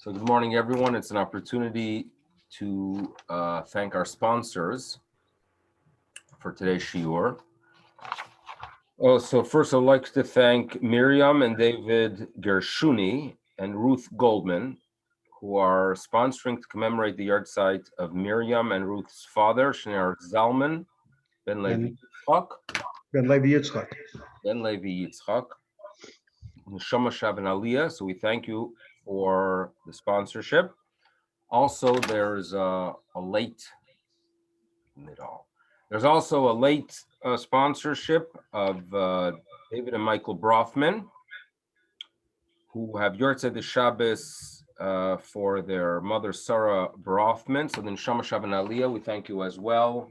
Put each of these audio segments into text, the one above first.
So good morning, everyone. It's an opportunity to thank our sponsors for today's shiur. Oh, so first I'd like to thank Miriam and David Gershuni and Ruth Goldman, who are sponsoring to commemorate the yard site of Miriam and Ruth's father, Shneir Zalman, Ben Levi Yitzchak. Ben Levi Yitzchak. Ben Levi Yitzchak. Neshama Shav and Aliyah. So we thank you for the sponsorship. Also, there's a late There's also a late sponsorship of David and Michael Brofman, who have Yortzei de Shabbos for their mother Sarah Brofman. So then Shama Shav and Aliyah, we thank you as well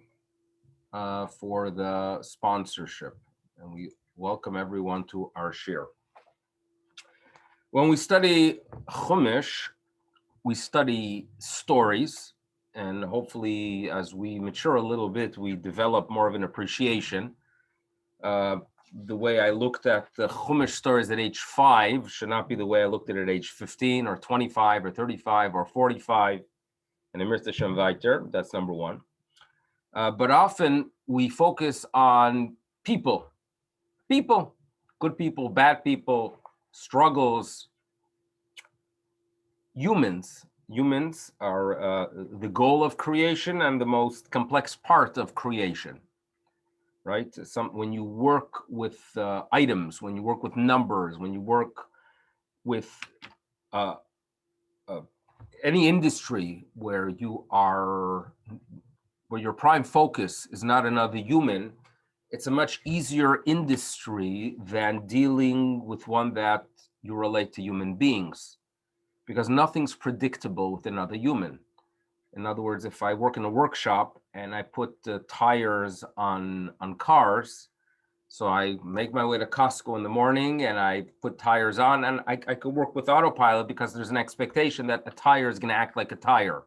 for the sponsorship, and we welcome everyone to our shir. When we study Chumash, we study stories, and hopefully as we mature a little bit, we develop more of an appreciation. The way I looked at the Chumash stories at age 5 should not be the way I looked at it at age 15 or 25 or 35 or 45. And Emir Hashem weiter, that's number one. But often we focus on people, good people, bad people, struggles, humans. Humans are the goal of creation and the most complex part of creation, right? When you work with items, when you work with numbers, when you work with any industry where your prime focus is not another human, it's a much easier industry than dealing with one that you relate to human beings, because nothing's predictable with another human. In other words, if I work in a workshop and I put tires on cars, so I make my way to Costco in the morning and I put tires on, and I could work with autopilot because there's an expectation that a tire is going to act like a tire.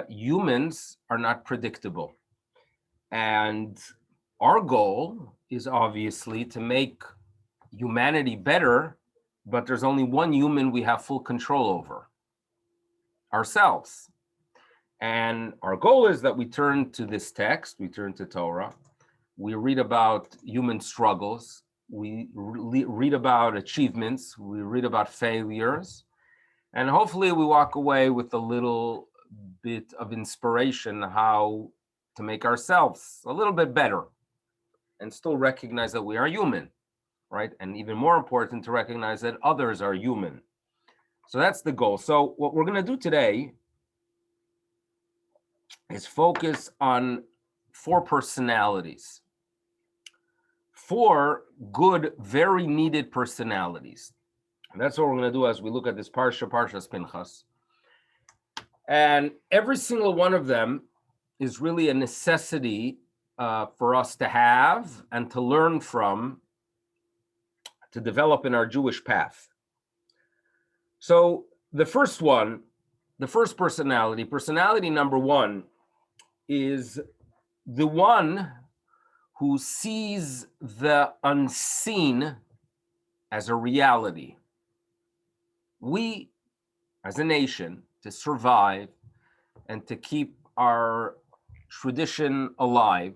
Humans are not predictable. And our goal is obviously to make humanity better, but there's only one human we have full control over: ourselves. And our goal is that we turn to this text, we turn to Torah, we read about human struggles, we read about achievements, we read about failures, and hopefully we walk away with a little bit of inspiration how to make ourselves a little bit better and still recognize that we are human, right? And even more important, to recognize that others are human. So that's the goal. So what we're going to do today is focus on 4 personalities, 4 good, very needed personalities. And that's what we're going to do as we look at this Pareshat Pinchas. And every single one of them is really a necessity for us to have and to learn from, to develop in our Jewish path. So the first personality number 1, is the one who sees the unseen as a reality. We, as a nation, to survive and to keep our tradition alive,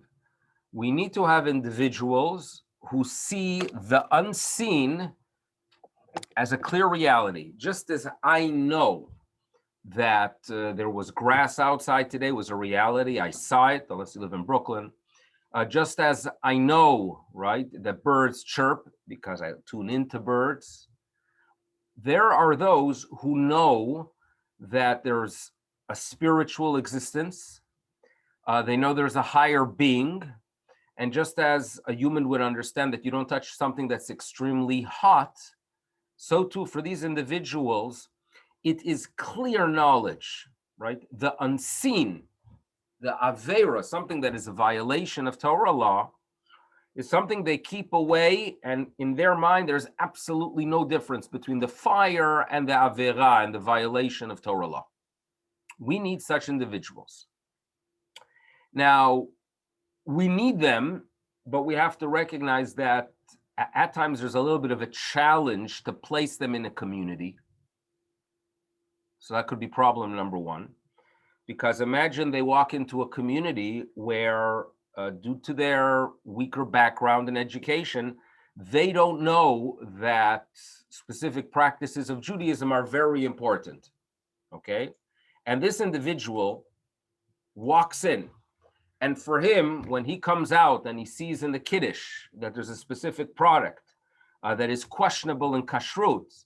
we need to have individuals who see the unseen as a clear reality. Just as I know that there was grass outside today was a reality, I saw it, unless you live in Brooklyn. Just as I know, right, that birds chirp because I tune into birds, there are those who know that there's a spiritual existence. They know there's a higher being. And just as a human would understand that you don't touch something that's extremely hot, so too for these individuals, it is clear knowledge, right? The unseen, the Avera, something that is a violation of Torah law, is something they keep away, and in their mind, there's absolutely no difference between the fire and the Avera and the violation of Torah law. We need such individuals. Now, we need them, but we have to recognize that at times there's a little bit of a challenge to place them in a community. So that could be problem number one. Because imagine they walk into a community where, due to their weaker background in education, they don't know that specific practices of Judaism are very important. Okay? And this individual walks in. And for him, when he comes out and he sees in the Kiddush that there's a specific product that is questionable in kashrut,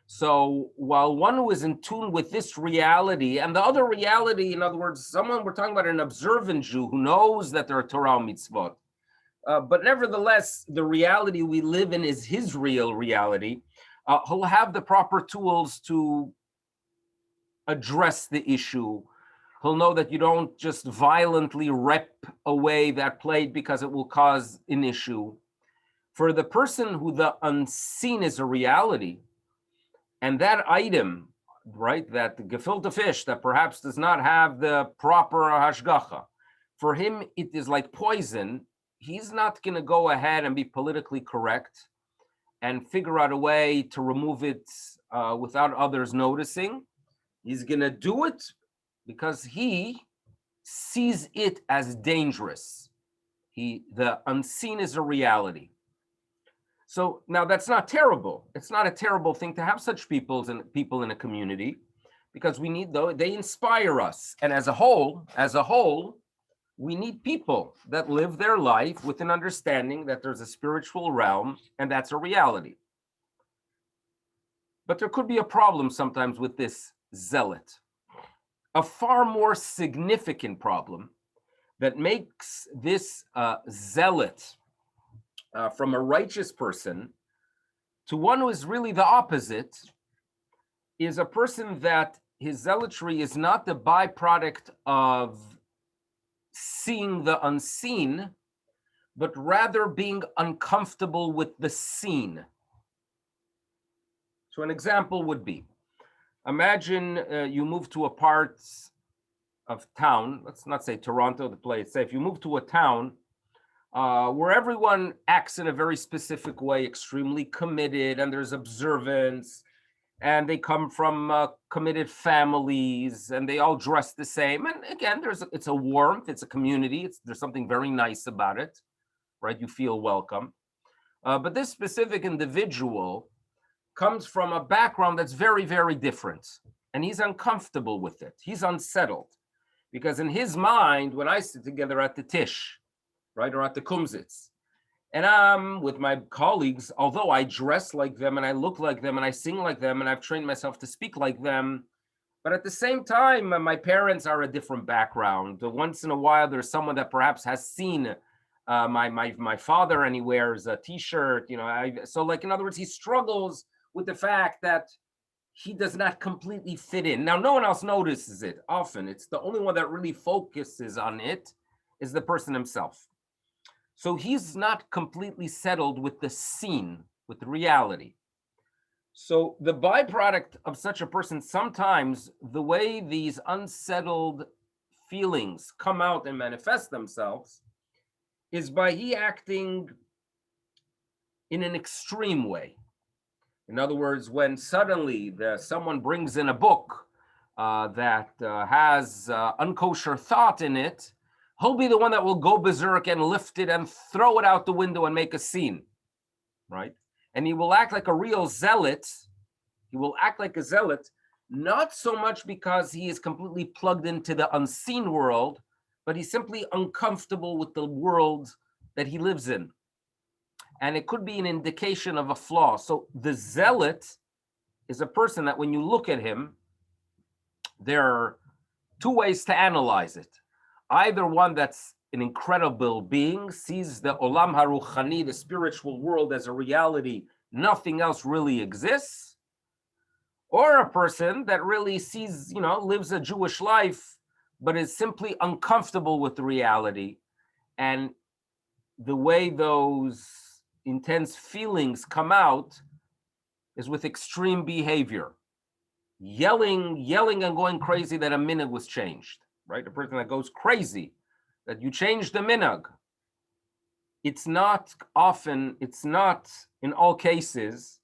so while one who is in tune with this reality and the other reality, in other words, we're talking about an observant Jew who knows that there are Torah mitzvot, but nevertheless, the reality we live in is his real reality. He'll have the proper tools to address the issue. He'll know that you don't just violently rip away that plate because it will cause an issue. For the person who the unseen is a reality, and that item, right, that gefilte fish that perhaps does not have the proper hashgacha, for him it is like poison. He's not going to go ahead and be politically correct and figure out a way to remove it without others noticing. He's going to do it because he sees it as dangerous. The unseen is a reality. So now that's not terrible. It's not a terrible thing to have such people in a community, because we need, though, they inspire us. And as a whole, we need people that live their life with an understanding that there's a spiritual realm and that's a reality. But there could be a problem sometimes with this zealot. A far more significant problem that makes this zealot from a righteous person to one who is really the opposite is a person that his zealotry is not the byproduct of seeing the unseen, but rather being uncomfortable with the seen. So an example would be, imagine you move to a part of town, let's not say Toronto, the place, say if you move to a town where everyone acts in a very specific way, extremely committed, and there's observance, and they come from committed families, and they all dress the same. And again, it's a warmth, it's a community, there's something very nice about it, right? You feel welcome. But this specific individual comes from a background that's very, very different, and he's uncomfortable with it. He's unsettled, because in his mind, when I sit together at the tish, right, or at the kumsitz, and I'm with my colleagues, although I dress like them and I look like them and I sing like them and I've trained myself to speak like them, but at the same time, my parents are a different background. Once in a while, there's someone that perhaps has seen my father, and he wears a T-shirt, so like, in other words, he struggles with the fact that he does not completely fit in. Now, no one else notices it often. It's the only one that really focuses on it is the person himself. So he's not completely settled with the scene, with the reality. So the byproduct of such a person, sometimes the way these unsettled feelings come out and manifest themselves is by he acting in an extreme way. In other words, when suddenly someone brings in a book that has unkosher thought in it, he'll be the one that will go berserk and lift it and throw it out the window and make a scene, right? And he will act like a real zealot. He will act like a zealot, not so much because he is completely plugged into the unseen world, but he's simply uncomfortable with the world that he lives in. And it could be an indication of a flaw. So the zealot is a person that when you look at him, there are two ways to analyze it. Either one that's an incredible being, sees the olam haruchani, the spiritual world, as a reality, nothing else really exists, or a person that really sees, lives a Jewish life, but is simply uncomfortable with the reality. And the way those intense feelings come out is with extreme behavior, yelling and going crazy that a minhag was changed, right? A person that goes crazy that you changed the minhag. It's not in all cases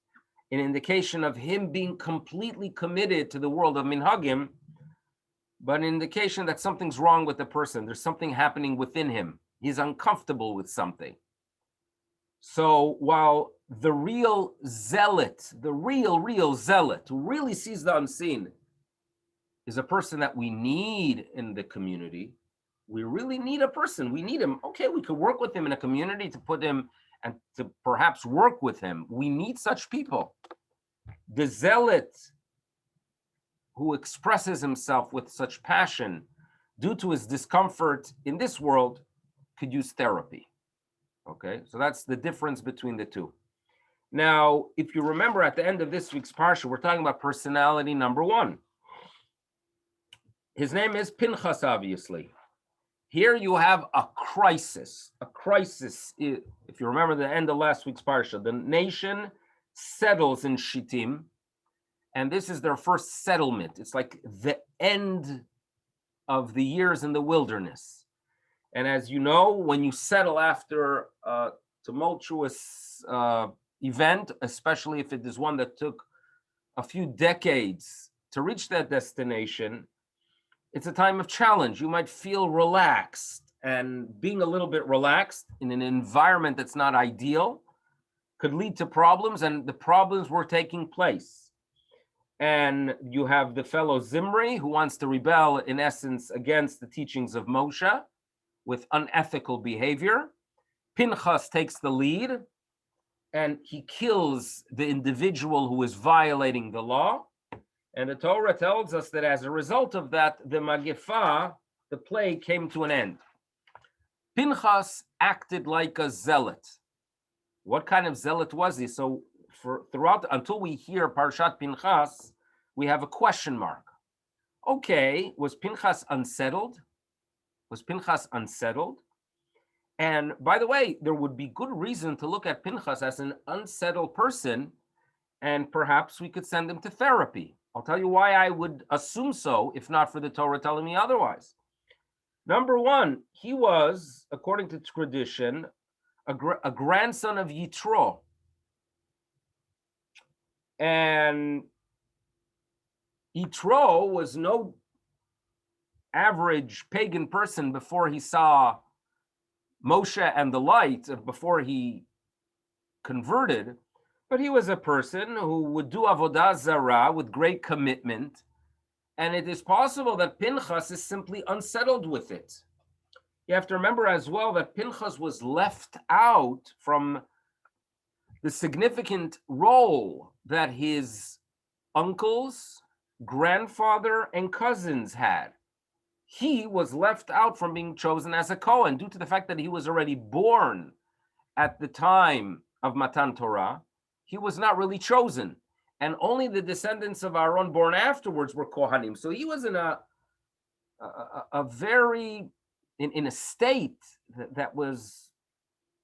an indication of him being completely committed to the world of minhagim, but an indication that something's wrong with the person. There's something happening within him. He's uncomfortable with something. So while the real zealot, the real zealot, who really sees the unseen, is a person that we need in the community. We really need a person. We need him. Okay, we could work with him in a community to put him and to perhaps work with him. We need such people. The zealot who expresses himself with such passion due to his discomfort in this world could use therapy. Okay, so that's the difference between the two. Now, if you remember at the end of this week's parsha, we're talking about personality number one. His name is Pinchas, obviously. Here you have a crisis. A crisis, if you remember the end of last week's parsha, the nation settles in Shittim, and this is their first settlement. It's like the end of the years in the wilderness. And as you know, when you settle after a tumultuous event, especially if it is one that took a few decades to reach that destination, it's a time of challenge. You might feel relaxed, and being a little bit relaxed in an environment that's not ideal could lead to problems, and the problems were taking place. And you have the fellow Zimri who wants to rebel, in essence, against the teachings of Moshe with unethical behavior. Pinchas takes the lead, and he kills the individual who is violating the law. And the Torah tells us that as a result of that, the Magifa, the plague, came to an end. Pinchas acted like a zealot. What kind of zealot was he? So until we hear Pareshat Pinchas, we have a question mark. Okay, was Pinchas unsettled? Was Pinchas unsettled? And by the way, there would be good reason to look at Pinchas as an unsettled person, and perhaps we could send him to therapy. I'll tell you why I would assume so, if not for the Torah telling me otherwise. Number one, he was, according to tradition, a grandson of Yitro. And Yitro was no average pagan person before he saw Moshe and the light, before he converted. But he was a person who would do avodah zarah with great commitment, and it is possible that Pinchas is simply unsettled with it. You have to remember as well that Pinchas was left out from the significant role that his uncles, grandfather, and cousins had. He was left out from being chosen as a Kohen due to the fact that he was already born at the time of Matan Torah. He was not really chosen, and only the descendants of Aaron born afterwards were Kohanim. So he was in a very in a state that was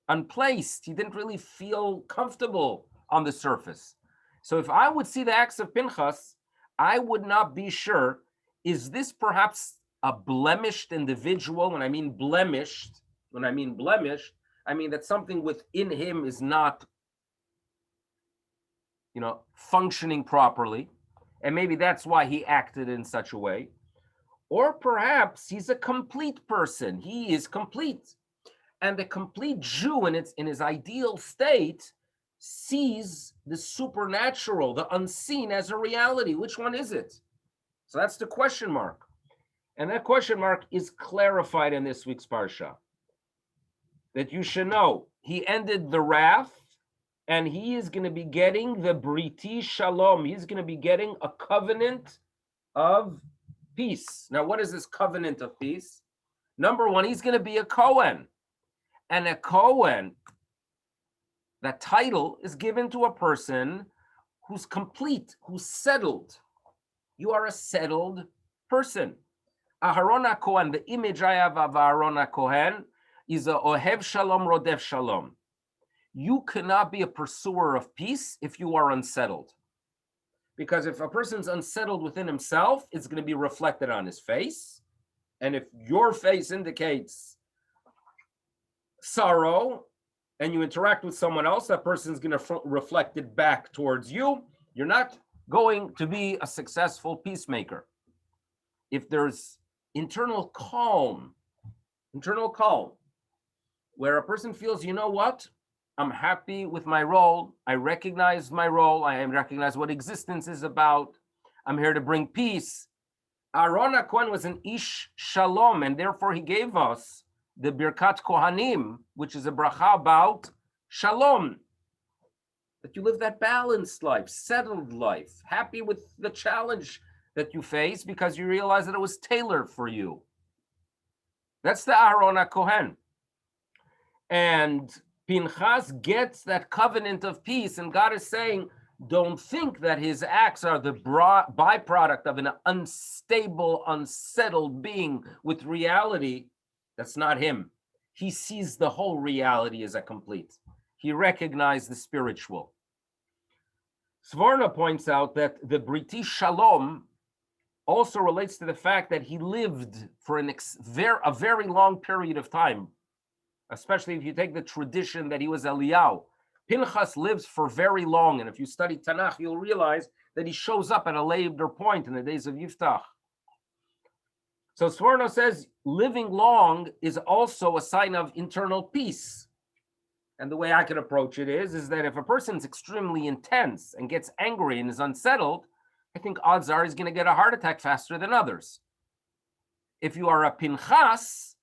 unplaced. He didn't really feel comfortable on the surface. So if I would see the acts of Pinchas, I would not be sure, is this perhaps a blemished individual? When I mean blemished, I mean that something within him is not functioning properly, and maybe that's why he acted in such a way. Or perhaps he's a complete person. He is complete, and the complete Jew in his ideal state sees the supernatural, the unseen, as a reality. Which one is it? So that's the question mark, and that question mark is clarified in this week's parsha. That you should know, he ended the wrath, and he is going to be getting the Briti Shalom. He's going to be getting a covenant of peace. Now, what is this covenant of peace? Number one, he's going to be a Kohen. And a Kohen, that title is given to a person who's complete, who's settled. You are a settled person. Aharon HaKohen, the image I have of Aharon HaKohen is a Ohev Shalom, Rodef Shalom. You cannot be a pursuer of peace if you are unsettled. Because if a person's unsettled within himself, it's going to be reflected on his face. And if your face indicates sorrow, and you interact with someone else, that person is going to reflect it back towards you. You're not going to be a successful peacemaker. If there's internal calm, where a person feels, you know what? I'm happy with my role. I recognize my role. I recognize what existence is about. I'm here to bring peace. Aaron HaKohen was an Ish Shalom, and therefore he gave us the Birkat Kohanim, which is a bracha about Shalom. That you live that balanced life, settled life, happy with the challenge that you face because you realize that it was tailored for you. That's the Aaron HaKohen. And Pinchas gets that covenant of peace, and God is saying, don't think that his acts are the byproduct of an unstable, unsettled being with reality. That's not him. He sees the whole reality as a complete. He recognized the spiritual. Sforno points out that the Briti Shalom also relates to the fact that he lived for a very long period of time, especially if you take the tradition that he was Eliyahu. Pinchas lives for very long, and if you study Tanakh, you'll realize that he shows up at a later point in the days of Yiftach. So Sforno says living long is also a sign of internal peace. And the way I can approach it is that if a person's extremely intense and gets angry and is unsettled, I think odds are he's going to get a heart attack faster than others. If you are a Pinchas,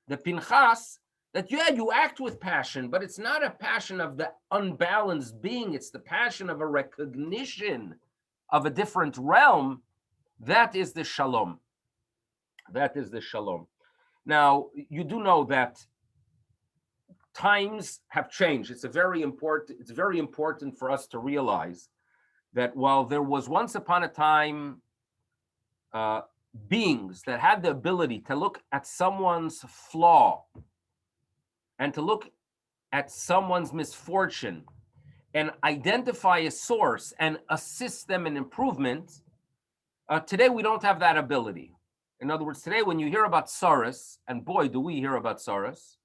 the Pinchas, that you act with passion, but it's not a passion of the unbalanced being. It's the passion of a recognition of a different realm. That is the shalom. That is the shalom. Now, you do know that times have changed. It's very important for us to realize that while there was once upon a time beings that had the ability to look at someone's flaw and to look at someone's misfortune and identify a source and assist them in improvement, today we don't have that ability. In other words, today when you hear about Saras, and boy, do we hear about Saras,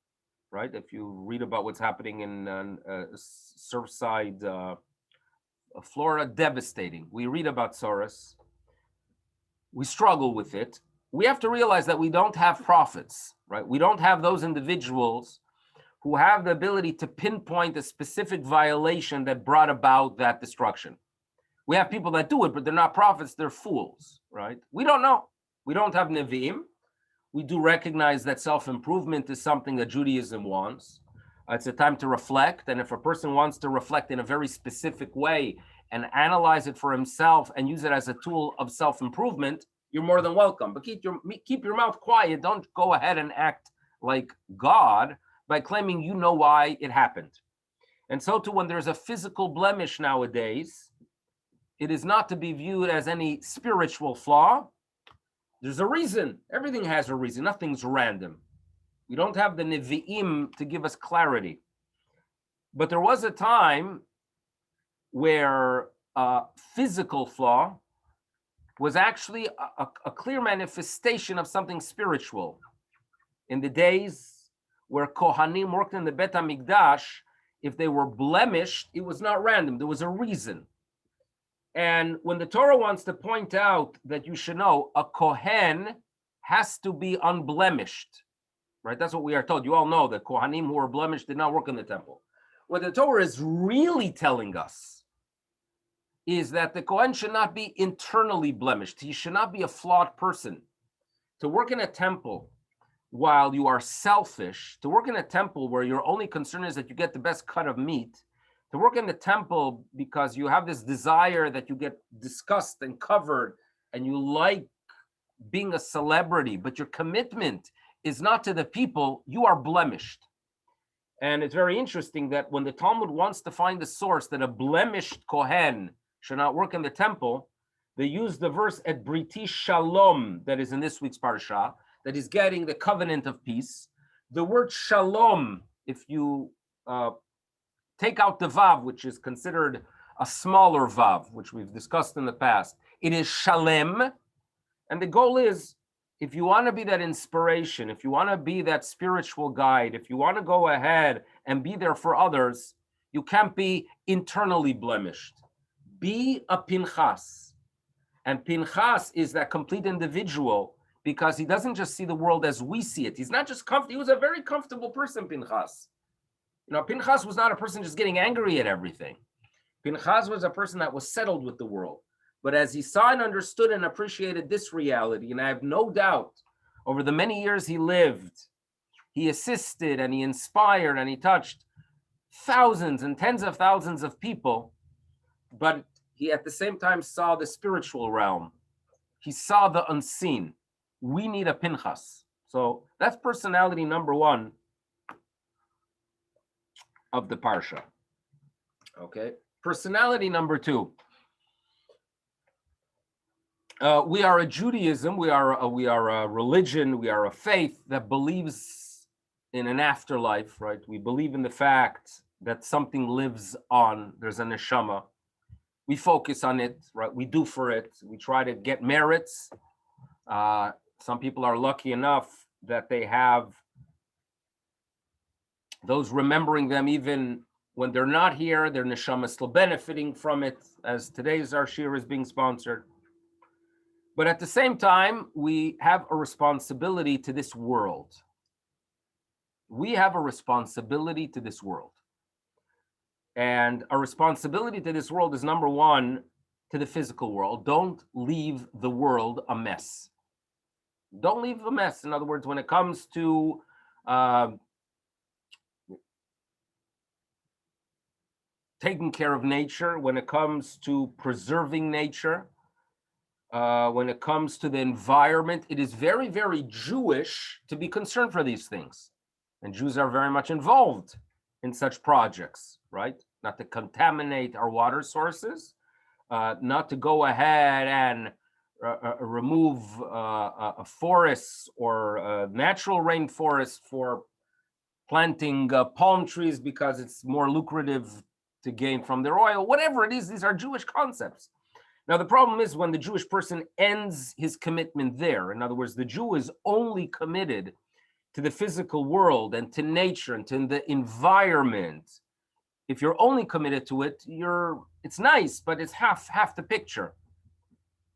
right? If you read about what's happening in Surfside, Florida, devastating. We read about Saras. We struggle with it. We have to realize that we don't have prophets, right? We don't have those individuals who have the ability to pinpoint a specific violation that brought about that destruction. We have people that do it, but they're not prophets, they're fools, right? We don't know. We don't have Nevi'im. We do recognize that self-improvement is something that Judaism wants. It's a time to reflect, and if a person wants to reflect in a very specific way and analyze it for himself and use it as a tool of self-improvement, you're more than welcome. But keep your mouth quiet. Don't go ahead and act like God by claiming you know why it happened. And so too, when there's a physical blemish nowadays, it is not to be viewed as any spiritual flaw. There's a reason. Everything has a reason. Nothing's random. We don't have the Nevi'im to give us clarity. But there was a time where physical flaw was actually a clear manifestation of something spiritual. In the days where Kohanim worked in the Bet HaMikdash, if they were blemished, it was not random. There was a reason. And when the Torah wants to point out that you should know, a Kohen has to be unblemished, right? That's what we are told. You all know that Kohanim who were blemished did not work in the temple. What the Torah is really telling us is that the Kohen should not be internally blemished. He should not be a flawed person. To work in a temple while you are selfish, to work in a temple where your only concern is that you get the best cut of meat, to work in the temple because you have this desire that you get discussed and covered and you like being a celebrity, but your commitment is not to the people, you are blemished. And it's very interesting that when the Talmud wants to find the source that a blemished Kohen should not work in the temple, they use the verse at Briti Shalom that is in this week's Parsha, that is getting the covenant of peace. The word Shalom, if you take out the Vav, which is considered a smaller Vav, which we've discussed in the past, it is Shalem. And the goal is if you want to be that inspiration, if you want to be that spiritual guide, if you want to go ahead and be there for others, you can't be internally blemished. Be a Pinchas. And Pinchas is that complete individual because he doesn't just see the world as we see it. He's not just comfortable. He was a very comfortable person, Pinchas. Pinchas was not a person just getting angry at everything. Pinchas was a person that was settled with the world. But as he saw and understood and appreciated this reality, and I have no doubt over the many years he lived, he assisted and he inspired and he touched thousands and tens of thousands of people, but he at the same time saw the spiritual realm. He saw the unseen. We need a Pinchas. So that's personality number one of the Parsha. Okay. Personality number two. We are a Judaism, we are a religion, we are a faith that believes in an afterlife, right? We believe in the fact that something lives on, there's a neshama. We focus on it, right? We do for it. We try to get merits. Some people are lucky enough that they have those remembering them even when they're not here, their neshama is still benefiting from it, as today's our shir is being sponsored. But at the same time, we have a responsibility to this world. We have a responsibility to this world. And our responsibility to this world is number one, to the physical world. Don't leave the world a mess. Don't leave a mess. In other words, when it comes to taking care of nature, when it comes to preserving nature, when it comes to the environment, it is very, very Jewish to be concerned for these things. And Jews are very much involved in such projects, right? Not to contaminate our water sources, not to go ahead and remove forests or natural rainforests for planting palm trees because it's more lucrative to gain from their oil, whatever it is, these are Jewish concepts. Now, the problem is when the Jewish person ends his commitment there. In other words, the Jew is only committed to the physical world and to nature and to the environment. If you're only committed to it, it's nice, but it's half the picture.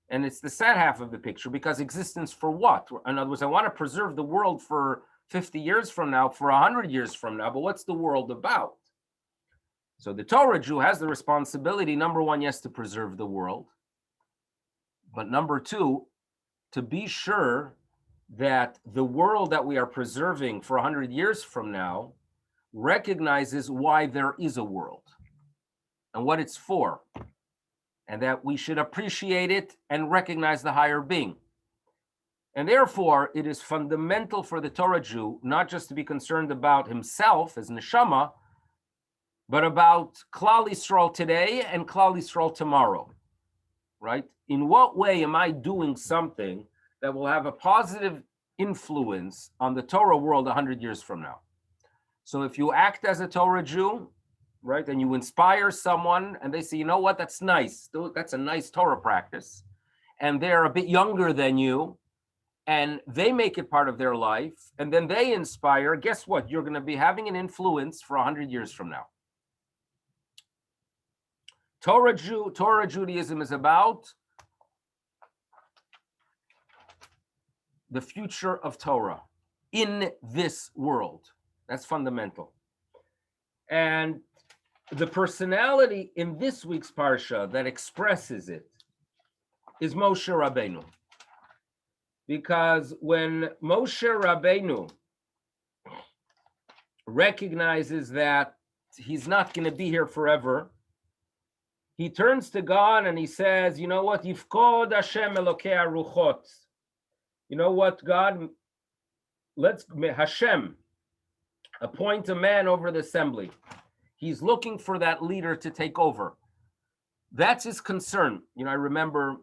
And it's the sad half of the picture, because existence for what? In other words, I want to preserve the world for 50 years from now, for 100 years from now, but what's the world about? So the Torah Jew has the responsibility, number one, yes, to preserve the world. But number two, to be sure that the world that we are preserving for 100 years from now recognizes why there is a world and what it's for, and that we should appreciate it and recognize the higher being. And therefore, it is fundamental for the Torah Jew not just to be concerned about himself as neshama, but about Klal Yisrael today and Klal Yisrael tomorrow, right? In what way am I doing something that will have a positive influence on the Torah world 100 years from now? So if you act as a Torah Jew, right, and you inspire someone and they say, you know what, that's nice. That's a nice Torah practice. And they're a bit younger than you, and they make it part of their life, and then they inspire, guess what? You're going to be having an influence for 100 years from now. Torah Judaism is about the future of Torah in this world. That's fundamental. And the personality in this week's Parsha that expresses it is Moshe Rabbeinu. Because when Moshe Rabbeinu recognizes that he's not going to be here forever, he turns to God and he says, you know what? Yifkod Hashem Elokei Aruchot. You know what, God? Let's Hashem appoint a man over the assembly. He's looking for that leader to take over. That's his concern. You know, I remember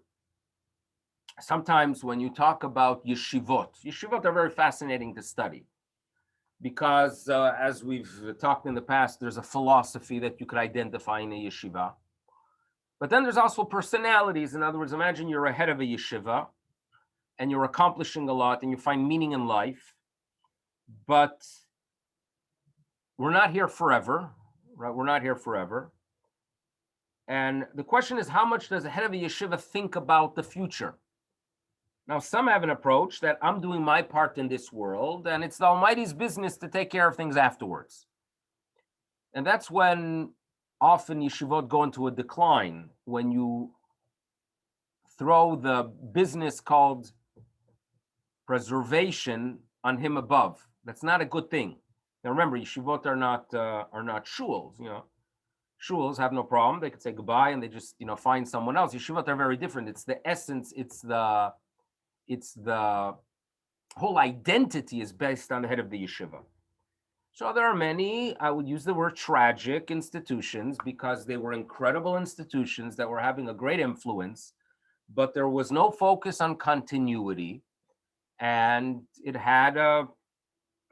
sometimes when you talk about yeshivot are very fascinating to study because as we've talked in the past, there's a philosophy that you could identify in a yeshiva. But then there's also personalities. In other words, imagine you're a head of a yeshiva and you're accomplishing a lot and you find meaning in life, but we're not here forever, right? We're not here forever. And the question is, how much does a head of a yeshiva think about the future? Now, some have an approach that I'm doing my part in this world, and it's the Almighty's business to take care of things afterwards. And that's when often yeshivot go into a decline, when you throw the business called preservation on him above. That's not a good thing. Now remember, yeshivot are not shuls. Shuls have no problem. They could say goodbye and they just find someone else. Yeshivot are very different. It's the essence. It's the whole identity is based on the head of the yeshiva. So there are many, I would use the word tragic institutions, because they were incredible institutions that were having a great influence, but there was no focus on continuity, and it had a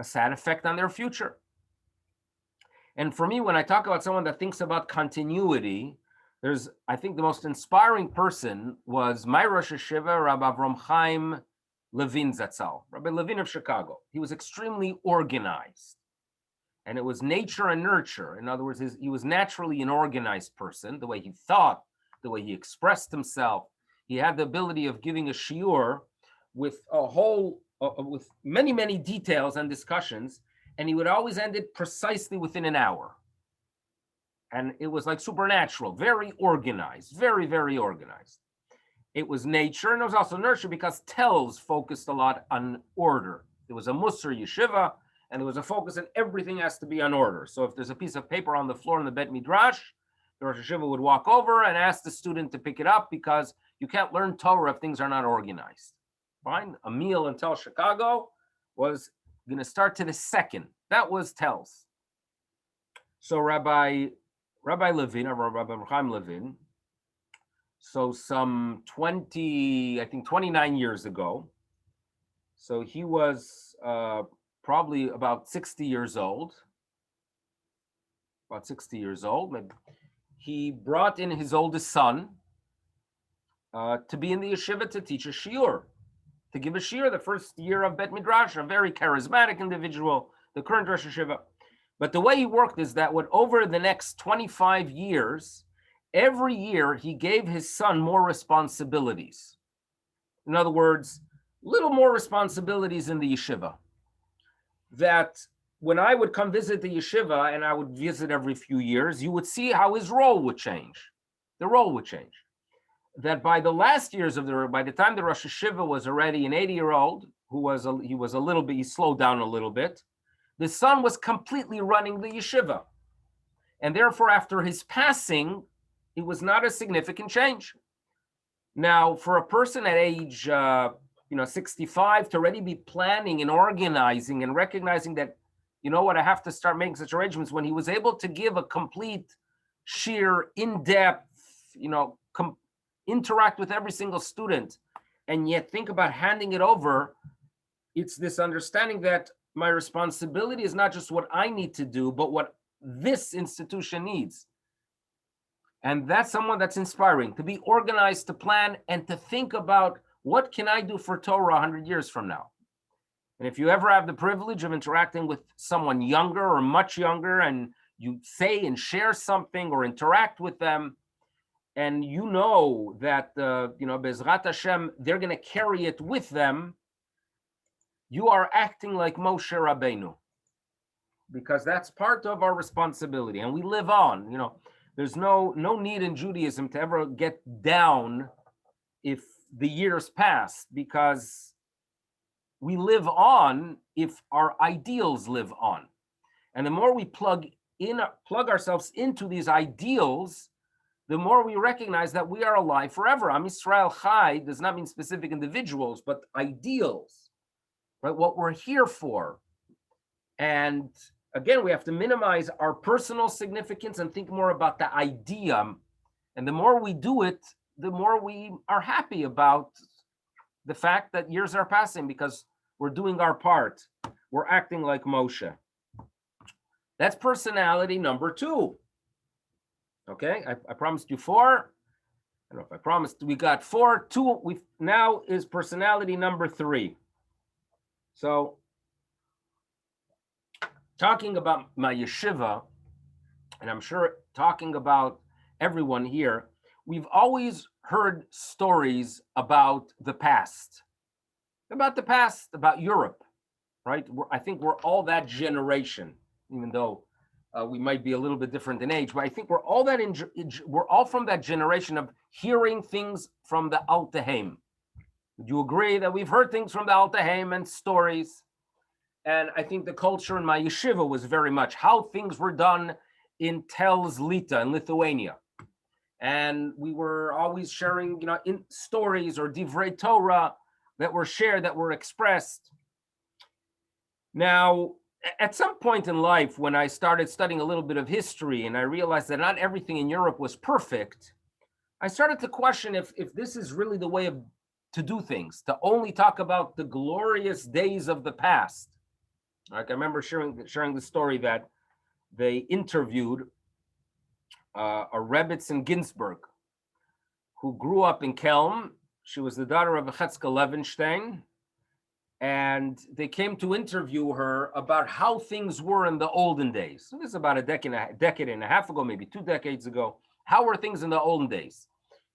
sad effect on their future. And for me, when I talk about someone that thinks about continuity, I think the most inspiring person was my Rosh Hashiva, Rabbi Avram Chaim Levin Zatzal, Rabbi Levin of Chicago. He was extremely organized. And it was nature and nurture. In other words, he was naturally an organized person, the way he thought, the way he expressed himself. He had the ability of giving a shiur with with many, many details and discussions, and he would always end it precisely within an hour. And it was like supernatural, very organized, very, very organized. It was nature, and it was also nurture, because Telz focused a lot on order. There was a Musar yeshiva, and there was a focus that everything has to be on order. So if there's a piece of paper on the floor in the Bet Midrash, the Rosh Hashiva would walk over and ask the student to pick it up, because you can't learn Torah if things are not organized. Fine? A meal in Tel Chicago was going to start to the second. That was Tel's. So Rabbi Levin, or Rabbi Chaim Levin, so some 29 years ago, so he was probably about 60 years old. Maybe. He brought in his oldest son to be in the yeshiva to teach a shiur, to give a shiur the first year of Bet Midrash, a very charismatic individual, the current Rosh Hashiva. But the way he worked is that over the next 25 years, every year he gave his son more responsibilities. In other words, little more responsibilities in the yeshiva. That when I would come visit the yeshiva, and I would visit every few years, you would see how his role would change. The role would change. That by the last years by the time the Rosh Hashiva was already an 80-year-old, he slowed down a little bit. The son was completely running the yeshiva. And therefore, after his passing, it was not a significant change. Now, for a person at age 65 to already be planning and organizing and recognizing that, I have to start making such arrangements, when he was able to give a complete, sheer, in-depth, interact with every single student, and yet think about handing it over, it's this understanding that my responsibility is not just what I need to do, but what this institution needs. And that's someone that's inspiring, to be organized, to plan, and to think about, what can I do for Torah 100 years from now? And if you ever have the privilege of interacting with someone younger or much younger, and you say and share something or interact with them, and that, Bezrat Hashem, they're going to carry it with them, you are acting like Moshe Rabbeinu, because that's part of our responsibility, and we live on. There's no need in Judaism to ever get down if the years pass, because we live on if our ideals live on. And the more we plug ourselves into these ideals, the more we recognize that we are alive forever. Am Yisrael Chai does not mean specific individuals, but ideals, right? What we're here for. And again, we have to minimize our personal significance and think more about the idea. And the more we do it, the more we are happy about the fact that years are passing, because we're doing our part. We're acting like Moshe. That's personality number 2. Okay, I promised you 4. I don't know if I promised. We got 4, 2. We now is personality number 3. So, talking about my yeshiva, and I'm sure talking about everyone here, we've always heard stories about the past, about Europe, right? I think we're all that generation, even though we might be a little bit different in age, but I think we're all from that generation of hearing things from the Alta Heim. Would you agree that we've heard things from the Alta Heim and stories? And I think the culture in my yeshiva was very much how things were done in Telz Lita in Lithuania. And we were always sharing, in stories or divrei Torah that were shared, that were expressed. Now, at some point in life, when I started studying a little bit of history and I realized that not everything in Europe was perfect, I started to question if this is really the way to do things, to only talk about the glorious days of the past. Like I remember sharing the story that they interviewed a Rebbetzin Ginsburg, who grew up in Kelm. She was the daughter of Achetzka Levenstein, and they came to interview her about how things were in the olden days. So this is about a decade and a half ago, maybe 2 decades ago. How were things in the olden days?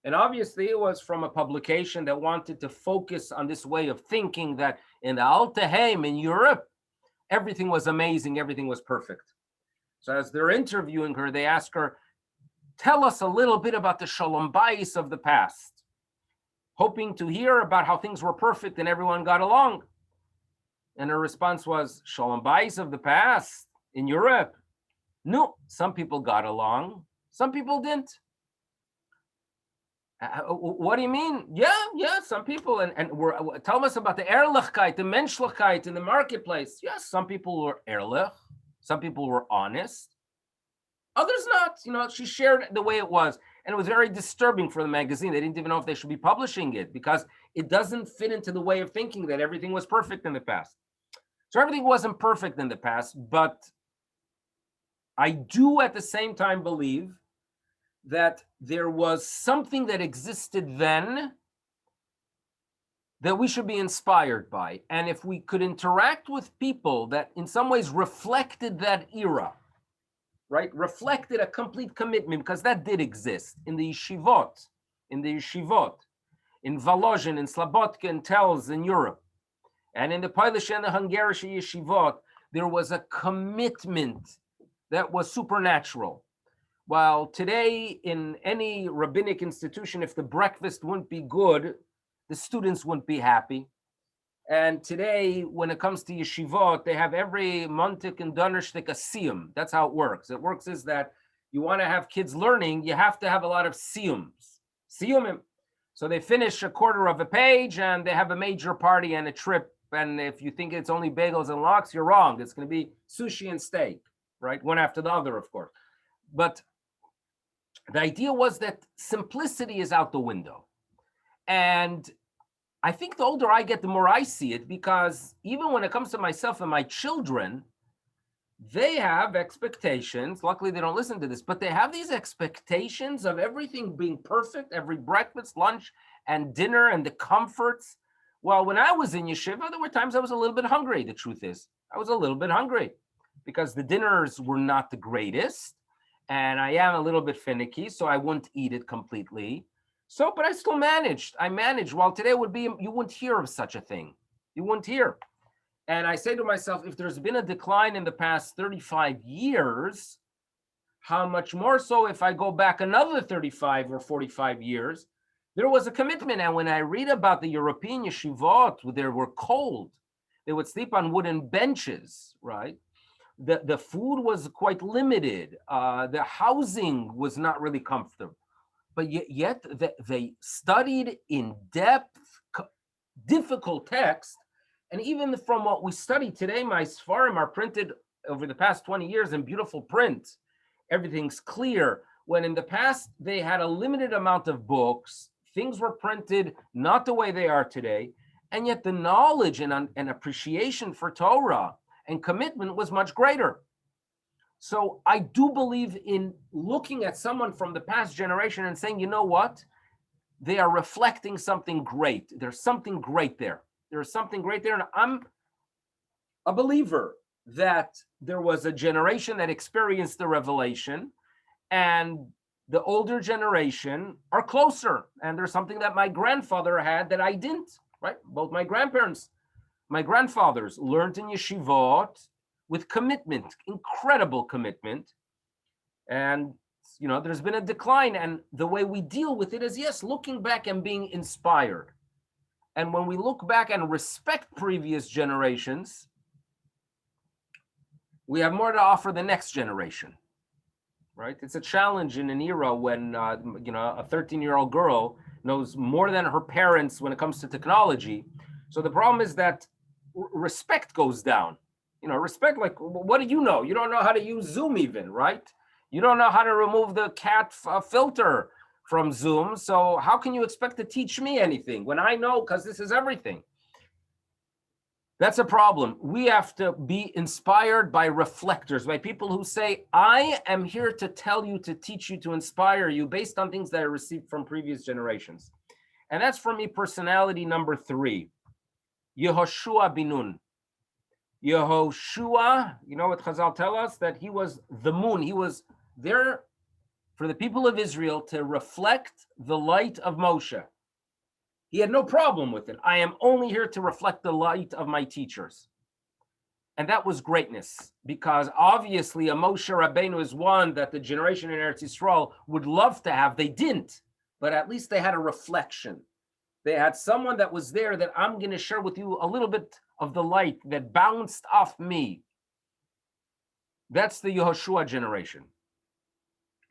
And obviously it was from a publication that wanted to focus on this way of thinking that in the Alta Heim in Europe, everything was amazing, everything was perfect. So as they're interviewing her, they ask her, tell us a little bit about the Shalom Bayis of the past, hoping to hear about how things were perfect and everyone got along. And her response was, Shalom Bayis of the past in Europe? No, some people got along, some people didn't. What do you mean? Yeah, some people, and tell us about the Ehrlichkeit, the Menschlichkeit in the marketplace. Yes, some people were ehrlich, some people were honest, others not. She shared the way it was, and it was very disturbing for the magazine. They didn't even know if they should be publishing it because it doesn't fit into the way of thinking that everything was perfect in the past. So everything wasn't perfect in the past, but I do at the same time believe that there was something that existed then that we should be inspired by. And if we could interact with people that in some ways reflected that era, right? Reflected a complete commitment, because that did exist in the yeshivot, in Volozhin, in Slobodka, in Telz, in Europe. And in the Polish and the Hungarian yeshivot, there was a commitment that was supernatural. While today, in any rabbinic institution, if the breakfast wouldn't be good, the students wouldn't be happy. And today, when it comes to yeshivot, they have every montik and donnershtik a siyum. That's how it works. It works is that you want to have kids learning, you have to have a lot of siyums. Siyumim. So they finish a quarter of a page and they have a major party and a trip. And if you think it's only bagels and lox, you're wrong. It's going to be sushi and steak, right? One after the other, of course. But the idea was that simplicity is out the window. And I think the older I get, the more I see it, because even when it comes to myself and my children, they have expectations. Luckily, they don't listen to this, but they have these expectations of everything being perfect, every breakfast, lunch, and dinner, and the comforts. Well, when I was in yeshiva, there were times I was a little bit hungry. The truth is, I was a little bit hungry because the dinners were not the greatest. And I am a little bit finicky, so I wouldn't eat it completely. So, but I still managed. I managed. While today would be, you wouldn't hear of such a thing. You wouldn't hear. And I say to myself, if there's been a decline in the past 35 years, how much more so if I go back another 35 or 45 years, there was a commitment. And when I read about the European yeshivot, they were cold. They would sleep on wooden benches, right? The food was quite limited. The housing was not really comfortable. But yet they studied in depth, difficult text. And even from what we study today, my Sfarim are printed over the past 20 years in beautiful print. Everything's clear. When in the past, they had a limited amount of books. Things were printed not the way they are today. And yet the knowledge and appreciation for Torah and commitment was much greater. So I do believe in looking at someone from the past generation and saying, you know what? they are reflecting something great. There's something great there. There's something great there. And I'm a believer that there was a generation that experienced the revelation, and the older generation are closer. And there's something that my grandfather had that I didn't, right? Both my grandparents, my grandfathers learned in yeshivot with commitment, incredible commitment. And there's been a decline, and the way we deal with it is, yes, looking back and being inspired. And when we look back and respect previous generations, we have more to offer the next generation, right? It's a challenge in an era when a 13-year-old girl knows more than her parents when it comes to technology. So the problem is that respect goes down. Respect, like, what do you know? You don't know how to use Zoom even, right? You don't know how to remove the cat filter from Zoom. So how can you expect to teach me anything when I know, because this is everything? That's a problem. We have to be inspired by reflectors, by people who say, I am here to tell you, to teach you, to inspire you based on things that I received from previous generations. And that's, for me, personality number 3, Yehoshua Binun. Yehoshua, you know what Chazal tell us? That he was the moon. He was there for the people of Israel to reflect the light of Moshe. He had no problem with it. I am only here to reflect the light of my teachers. And that was greatness, because obviously a Moshe Rabbeinu is one that the generation in Eretz Yisrael would love to have. They didn't, but at least they had a reflection. They had someone that was there that I'm going to share with you a little bit of the light that bounced off me. That's the Yehoshua generation,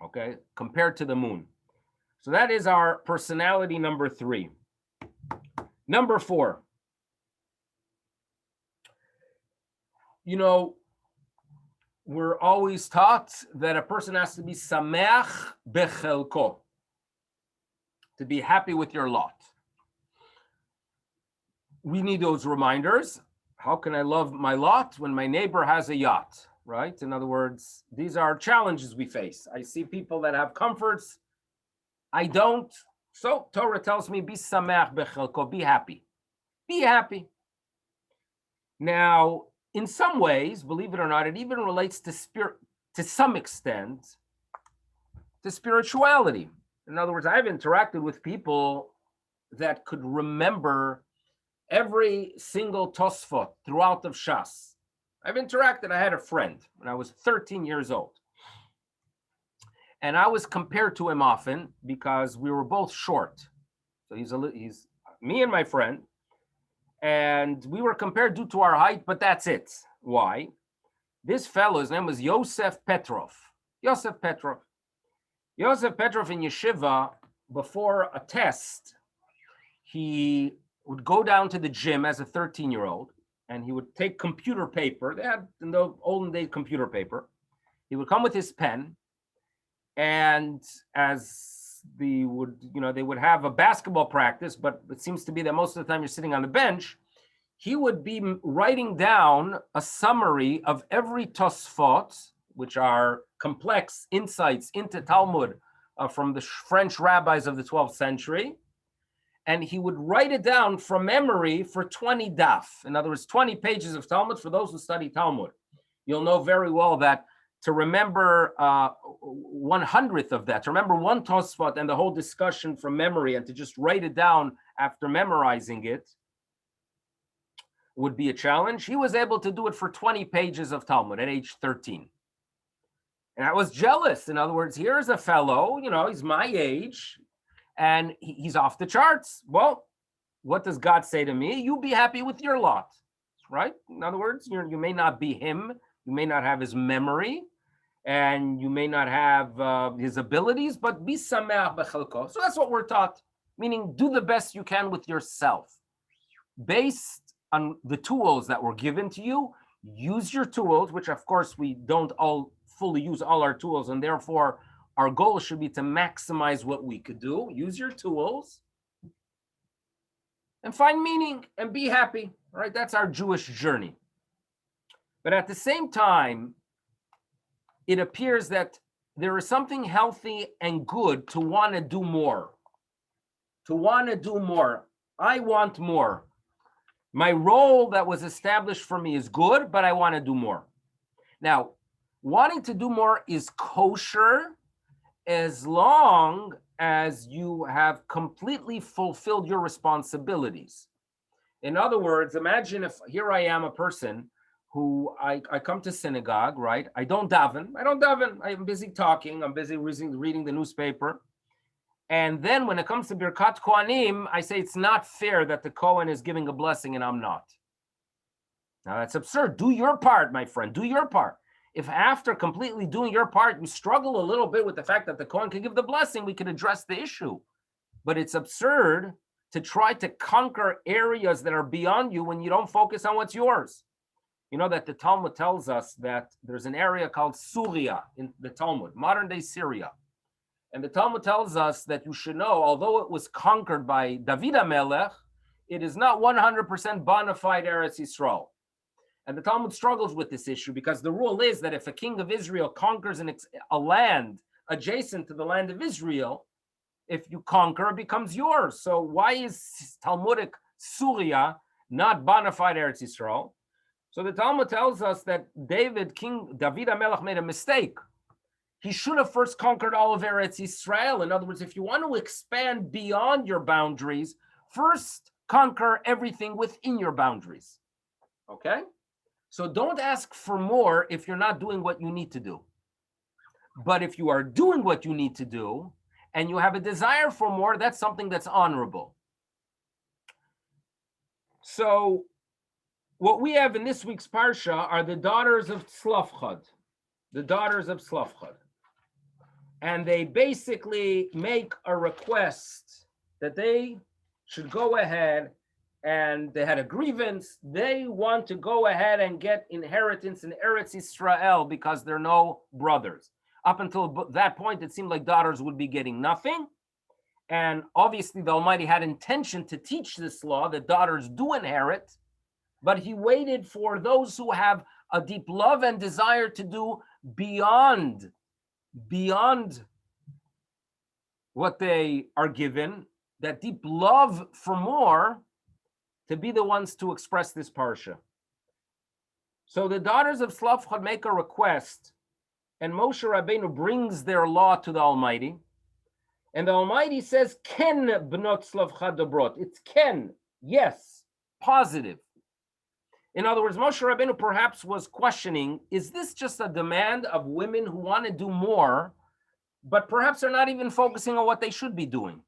okay, compared to the moon. So that is our personality number 3. Number 4, we're always taught that a person has to be sameach bechelko, to be happy with your lot. We need those reminders. How can I love my lot when my neighbor has a yacht, right? In other words, these are challenges we face. I see people that have comforts. I don't. So Torah tells me, be sameach bechelko, be happy. Be happy. Now, in some ways, believe it or not, it even relates to spirit, to some extent, to spirituality. In other words, I've interacted with people that could remember every single Tosfot throughout of Shas. I've interacted. I had a friend when I was 13 years old. And I was compared to him often because we were both short. So he's me and my friend. And we were compared due to our height, but that's it. Why? This fellow, his name was Yosef Petrov. Yosef Petrov in yeshiva, before a test, he would go down to the gym as a 13-year-old, and he would take computer paper. They had, in the olden days, computer paper. He would come with his pen, and as they would have a basketball practice, but it seems to be that most of the time you're sitting on the bench, he would be writing down a summary of every Tosfot, which are complex insights into Talmud from the French rabbis of the 12th century. And he would write it down from memory for 20 daf. In other words, 20 pages of Talmud. For those who study Talmud, you'll know very well that to remember 1/100th of that, to remember one Tosfot and the whole discussion from memory, and to just write it down after memorizing it, would be a challenge. He was able to do it for 20 pages of Talmud at age 13. And I was jealous. In other words, here's a fellow, he's my age, and he's off the charts. Well, what does God say to me? You be happy with your lot, right? In other words, you may not be him, you may not have his memory, and you may not have his abilities, but be sameach bechelko. So that's what we're taught, meaning do the best you can with yourself. Based on the tools that were given to you, use your tools, which of course we don't all fully use all our tools, and therefore our goal should be to maximize what we could do. Use your tools and find meaning and be happy, right? That's our Jewish journey. But at the same time, it appears that there is something healthy and good to want to do more. to want to do more. I want more. My role that was established for me is good, but I want to do more. Now, wanting to do more is kosher as long as you have completely fulfilled your responsibilities. In other words, imagine if here I am, a person who I come to synagogue, right? I don't daven. I'm busy talking. I'm busy reading the newspaper. And then when it comes to Birkat Kohanim, I say it's not fair that the Kohen is giving a blessing and I'm not. Now that's absurd. Do your part, my friend. Do your part. If after completely doing your part, you struggle a little bit with the fact that the Kohen can give the blessing, we can address the issue. But it's absurd to try to conquer areas that are beyond you when you don't focus on what's yours. You know that the Talmud tells us that there's an area called Syria in the Talmud, modern day Syria. And the Talmud tells us that you should know, although it was conquered by David HaMelech, it is not 100% bona fide Eretz Yisrael. And the Talmud struggles with this issue because the rule is that if a king of Israel conquers a land adjacent to the land of Israel, if you conquer, it becomes yours. So why is Talmudic Syria not bona fide Eretz Yisrael? So the Talmud tells us that King David HaMelech made a mistake. He should have first conquered all of Eretz Yisrael. In other words, if you want to expand beyond your boundaries, first conquer everything within your boundaries. Okay? So don't ask for more if you're not doing what you need to do. But if you are doing what you need to do and you have a desire for more, that's something that's honorable. So what we have in this week's Parsha are the daughters of Tzlafchad. The daughters of Tzlafchad. And they basically make a request that they should go ahead, and they had a grievance. They want to go ahead and get inheritance in Eretz Yisrael because there are no brothers. Up until that point, it seemed like daughters would be getting nothing. And obviously, the Almighty had intention to teach this law that daughters do inherit, but he waited for those who have a deep love and desire to do beyond what they are given, that deep love for more, to be the ones to express this parsha. So the daughters of Tzlafchad make a request, and Moshe Rabbeinu brings their law to the Almighty, and the Almighty says, Ken bnot Tzlafchad dobrot. It's ken, yes, positive. In other words, Moshe Rabbeinu perhaps was questioning, is this just a demand of women who want to do more, but perhaps they're not even focusing on what they should be doing,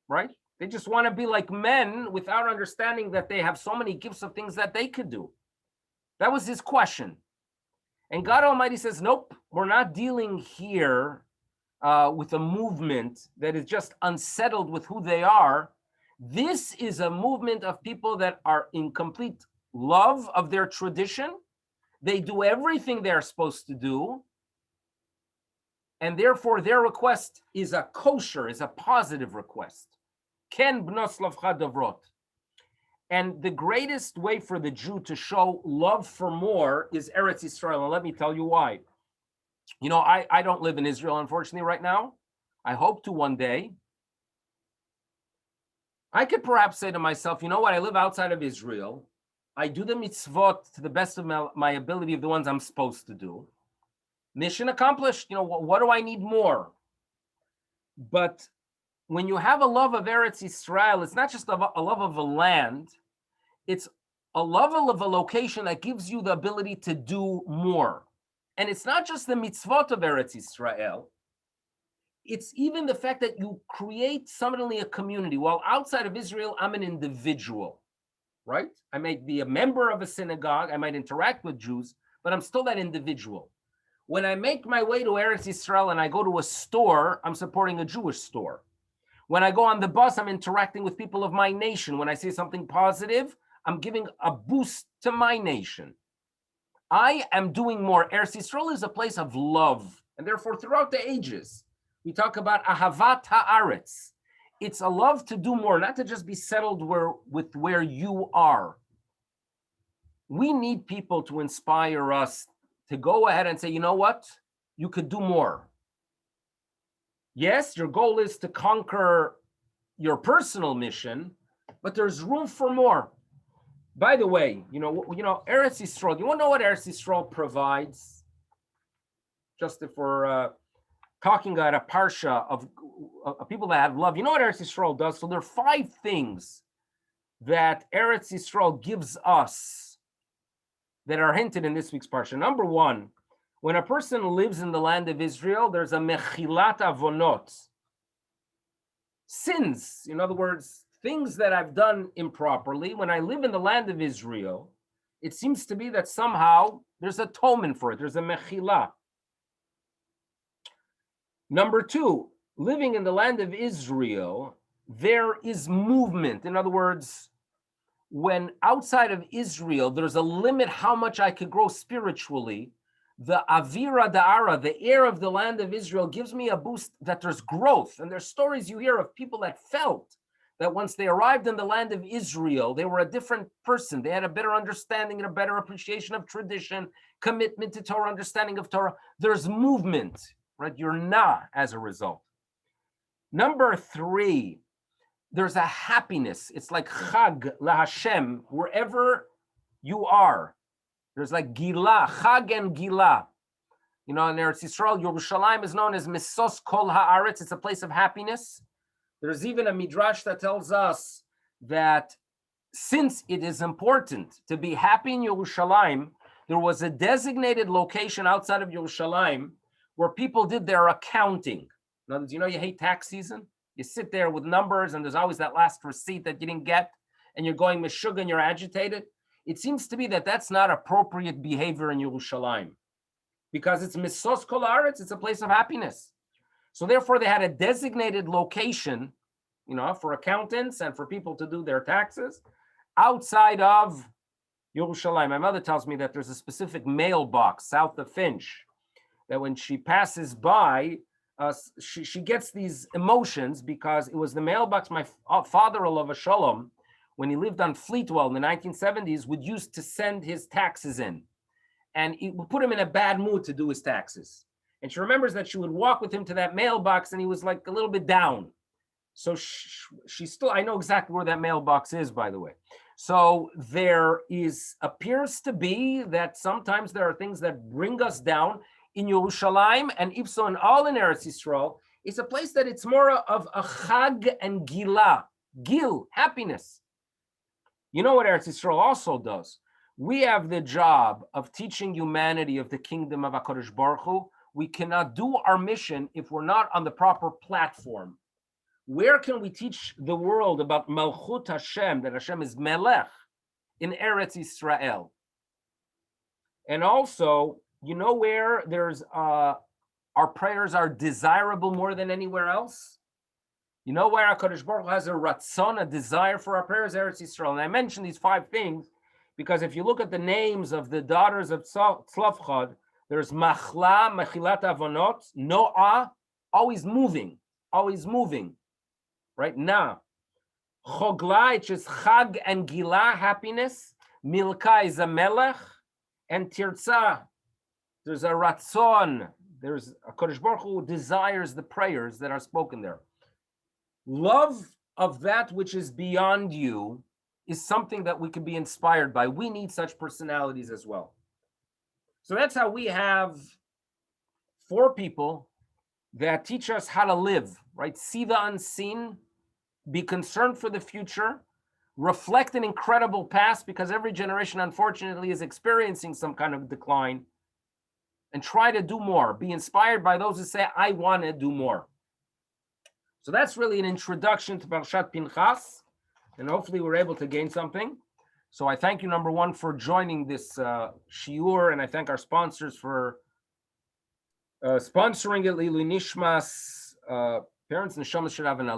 right? They just want to be like men without understanding that they have so many gifts of things that they could do. That was his question. And God Almighty says, nope, we're not dealing here with a movement that is just unsettled with who they are. This is a movement of people that are in complete love of their tradition. They do everything they're supposed to do. And therefore, their request is a kosher, is a positive request. Ken bnos lavcha davrot. And the greatest way for the Jew to show love for more is Eretz Yisrael. And let me tell you why. You know, I don't live in Israel, unfortunately, right now. I hope to one day. I could perhaps say to myself, you know what, I live outside of Israel. I do the mitzvot to the best of my ability of the ones I'm supposed to do. Mission accomplished. You know, what do I need more? But when you have a love of Eretz Yisrael, it's not just a love of a land. It's a love of a location that gives you the ability to do more. And it's not just the mitzvot of Eretz Yisrael. It's even the fact that you create suddenly a community. While outside of Israel, I'm an individual, right? I might be a member of a synagogue. I might interact with Jews, but I'm still that individual. When I make my way to Eretz Yisrael and I go to a store, I'm supporting a Jewish store. When I go on the bus, I'm interacting with people of my nation. When I say something positive, I'm giving a boost to my nation. I am doing more. Eretz Yisrael is a place of love. And therefore, throughout the ages, we talk about ahavat haaretz. It's a love to do more, not to just be settled with where you are. We need people to inspire us to go ahead and say, you know what? You could do more. Yes, your goal is to conquer your personal mission, but there's room for more. By the way, Eretz Yisrael. You want to know what Eretz Yisrael provides? Just if we're talking about a parsha of people that have love, you know what Eretz Yisrael does? So there are 5 things that Eretz Yisrael gives us that are hinted in this week's parsha. Number 1, when a person lives in the land of Israel, there's a mechilat avonot. Sins, in other words, things that I've done improperly. When I live in the land of Israel, it seems to be that somehow there's atonement for it. There's a mechilah. Number 2, living in the land of Israel, there is movement. In other words, when outside of Israel, there's a limit how much I could grow spiritually. The avira da'ara, the air of the land of Israel, gives me a boost that there's growth. And there's stories you hear of people that felt that once they arrived in the land of Israel, they were a different person. They had a better understanding and a better appreciation of tradition, commitment to Torah, understanding of Torah. There's movement, right? You're not as a result. Number 3, there's a happiness. It's like Chag la Hashem, wherever you are. There's like Gila, Chag and Gila. In Eretz Yisrael, Yerushalayim is known as Misos Kol Haaretz. It's a place of happiness. There's even a midrash that tells us that since it is important to be happy in Yerushalayim, there was a designated location outside of Yerushalayim where people did their accounting. In other words, you hate tax season? You sit there with numbers and there's always that last receipt that you didn't get and you're going meshug and you're agitated. It seems to be that that's not appropriate behavior in Yerushalayim because it's Misos Kol Haaretz, it's a place of happiness. So therefore they had a designated location, for accountants and for people to do their taxes outside of Yerushalayim. My mother tells me that there's a specific mailbox south of Finch that when she passes by, she gets these emotions because it was the mailbox my father, alav shalom, when he lived on Fleetwell in the 1970s, would use to send his taxes in. And it would put him in a bad mood to do his taxes. And she remembers that she would walk with him to that mailbox and he was like a little bit down. So she still, I know exactly where that mailbox is, by the way. So there appears to be that sometimes there are things that bring us down. In Yerushalayim and Ipso and all in Eretz Yisrael, it's a place that it's more of a Chag and Gila. Gil, happiness. You know what Eretz Yisrael also does? We have the job of teaching humanity of the kingdom of HaKadosh Baruch Hu. We cannot do our mission if we're not on the proper platform. Where can we teach the world about Malchut Hashem, that Hashem is Melech, in Eretz Yisrael? And also, where there's our prayers are desirable more than anywhere else? Where HaKadosh Baruch Hu has a ratzon, a desire for our prayers, Eretz Yisrael. And I mention these 5 things because if you look at the names of the daughters of Tzlafchad, there's Machla, Mechilat Avonot, Noah, always moving, right? Now, Chogla, which is Chag and Gila, happiness. Milka is a Melech, and Tirza, there's a ratzon. There's a Kodesh Baruch Hu who desires the prayers that are spoken there. Love of that which is beyond you is something that we can be inspired by. We need such personalities as well. So that's how we have 4 people that teach us how to live, right? See the unseen, be concerned for the future, reflect an incredible past because every generation, unfortunately, is experiencing some kind of decline. And try to do more. Be inspired by those who say, I want to do more. So that's really an introduction to Pareshat Pinchas, and hopefully we're able to gain something. So I thank you, number 1, for joining this shiur, and I thank our sponsors for sponsoring it. Lilu Nishmas, parents and Neshamas should have an